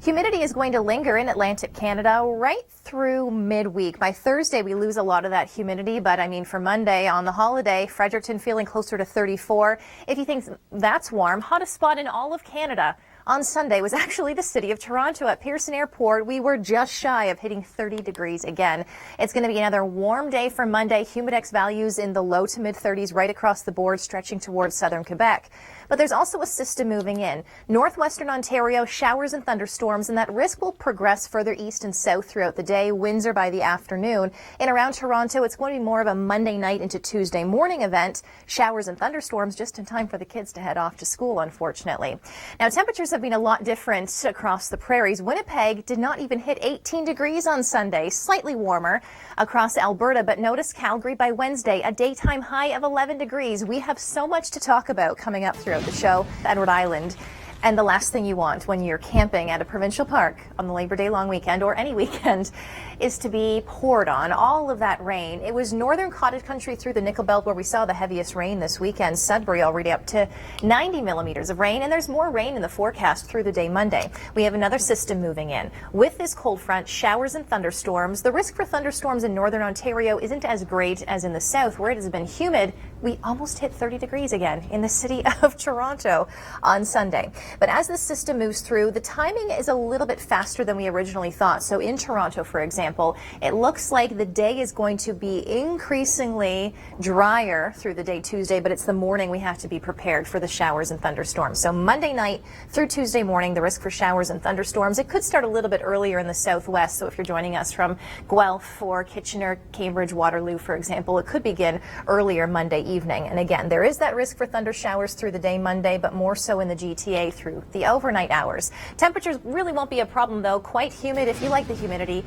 Humidity is going to linger in Atlantic Canada right through midweek. By Thursday, we lose a lot of that humidity, but I mean, for Monday on the holiday, Fredericton feeling closer to 34. If you think that's warm, hottest spot in all of Canada on Sunday was actually the city of Toronto at Pearson Airport. We were just shy of hitting 30 degrees again. It's going to be another warm day for Monday. Humidex values in the low to mid 30s right across the board, stretching towards southern Quebec. But there's also a system moving in. Northwestern Ontario, showers and thunderstorms, and that risk will progress further east and south throughout the day. Winds are by the afternoon. In around Toronto, it's going to be more of a Monday night into Tuesday morning event. Showers and thunderstorms just in time for the kids to head off to school, unfortunately. Now, temperatures have been a lot different across the prairies. Winnipeg did not even hit 18 degrees on Sunday, slightly warmer across Alberta, but notice Calgary by Wednesday, a daytime high of 11 degrees. We have so much to talk about coming up throughout the show. Edward Island. And the last thing you want when you're camping at a provincial park on the Labor Day long weekend or any weekend is to be poured on. All of that rain. It was northern cottage country through the Nickel Belt where we saw the heaviest rain this weekend. Sudbury already up to 90 millimeters of rain, and there's more rain in the forecast through the day Monday. We have another system moving in. With this cold front, showers and thunderstorms. The risk for thunderstorms in northern Ontario isn't as great as in the south where it has been humid. We almost hit 30 degrees again in the city of Toronto on Sunday. But as the system moves through, the timing is a little bit faster than we originally thought. So in Toronto, for example, it looks like the day is going to be increasingly drier through the day Tuesday, but it's the morning we have to be prepared for the showers and thunderstorms. So Monday night through Tuesday morning, the risk for showers and thunderstorms. It could start a little bit earlier in the southwest. So if you're joining us from Guelph or Kitchener, Cambridge, Waterloo, for example, it could begin earlier Monday evening. And again, there is that risk for thunder showers through the day Monday, but more so in the GTA through the overnight hours. Temperatures really won't be a problem, though. Quite humid if you like the humidity.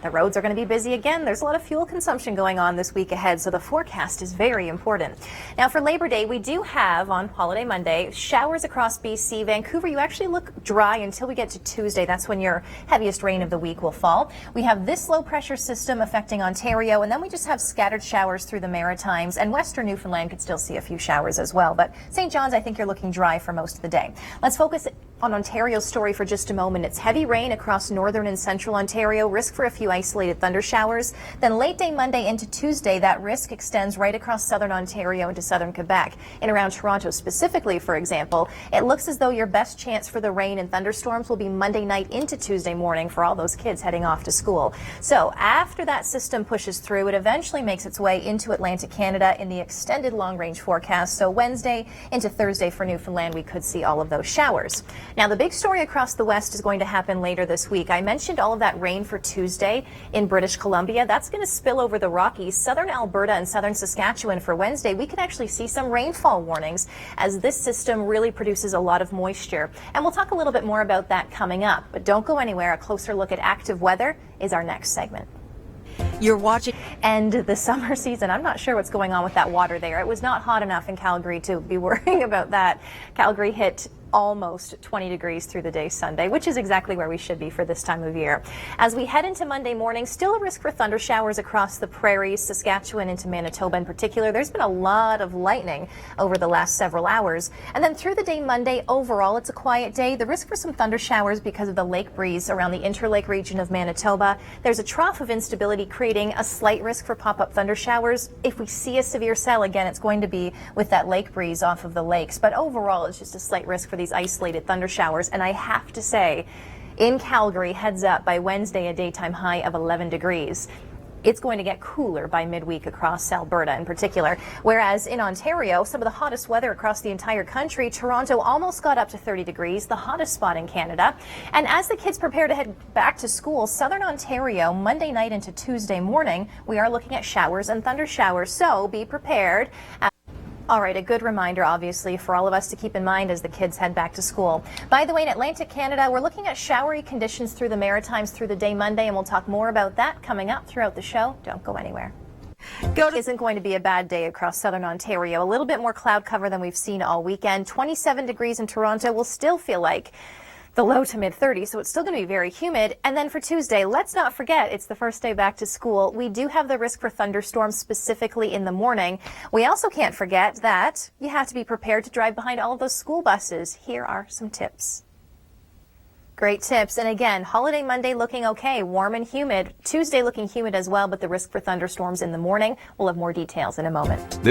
The roads are going to be busy again. There's a lot of fuel consumption going on this week ahead, so the forecast is very important. Now, for Labor Day, we do have on Holiday Monday showers across BC. Vancouver, you actually look dry until we get to Tuesday. That's when your heaviest rain of the week will fall. We have this low pressure system affecting Ontario, and then we just have scattered showers through the Maritimes, and western Newfoundland could still see a few showers as well. But St. John's, I think you're looking dry for most of the day. Let's focus on Ontario's story for just a moment. It's heavy rain across northern and central Ontario, risk for a few isolated thunder showers. Then late day Monday into Tuesday, that risk extends right across southern Ontario into southern Quebec. In around Toronto specifically, for example, it looks as though your best chance for the rain and thunderstorms will be Monday night into Tuesday morning for all those kids heading off to school. So after that system pushes through, it eventually makes its way into Atlantic Canada in the extended long-range forecast. So Wednesday into Thursday for Newfoundland, we could see all of those showers. Now, the big story across the west is going to happen later this week. I mentioned all of that rain for Tuesday in British Columbia. That's going to spill over the Rockies, southern Alberta and southern Saskatchewan for Wednesday. We could actually see some rainfall warnings as this system really produces a lot of moisture. And we'll talk a little bit more about that coming up. But don't go anywhere. A closer look at active weather is our next segment. You're watching. And the summer season, I'm not sure what's going on with that water there. It was not hot enough in Calgary to be worrying about that. Calgary hit almost 20 degrees through the day Sunday, which is exactly where we should be for this time of year. As we head into Monday morning, still a risk for thunder showers across the prairies, Saskatchewan into Manitoba in particular. There's been a lot of lightning over the last several hours. And then through the day Monday, overall, it's a quiet day. The risk for some thunder showers because of the lake breeze around the interlake region of Manitoba. There's a trough of instability creating a slight risk for pop-up thunder showers. If we see a severe cell, again, it's going to be with that lake breeze off of the lakes. But overall, it's just a slight risk for these isolated thunder showers. And I have to say, in Calgary, heads up, by Wednesday, a daytime high of 11 degrees. It's going to get cooler by midweek across Alberta in particular. Whereas in Ontario, some of the hottest weather across the entire country, Toronto almost got up to 30 degrees, the hottest spot in Canada. And as the kids prepare to head back to school, southern Ontario, Monday night into Tuesday morning, we are looking at showers and thunder showers. So be prepared. All right, a good reminder, obviously, for all of us to keep in mind as the kids head back to school. By the way, in Atlantic Canada, we're looking at showery conditions through the Maritimes through the day Monday, and we'll talk more about that coming up throughout the show. Don't go anywhere. Isn't going to be a bad day across southern Ontario. A little bit more cloud cover than we've seen all weekend. 27 degrees in Toronto will still feel like the low to mid 30s, so it's still going to be very humid. And then for Tuesday, let's not forget, it's the first day back to school. We do have the risk for thunderstorms specifically in the morning. We also can't forget that you have to be prepared to drive behind all of those school buses. Here are some tips. Great tips. And again, holiday Monday looking okay, warm and humid. Tuesday looking humid as well, but the risk for thunderstorms in the morning. We'll have more details in a moment.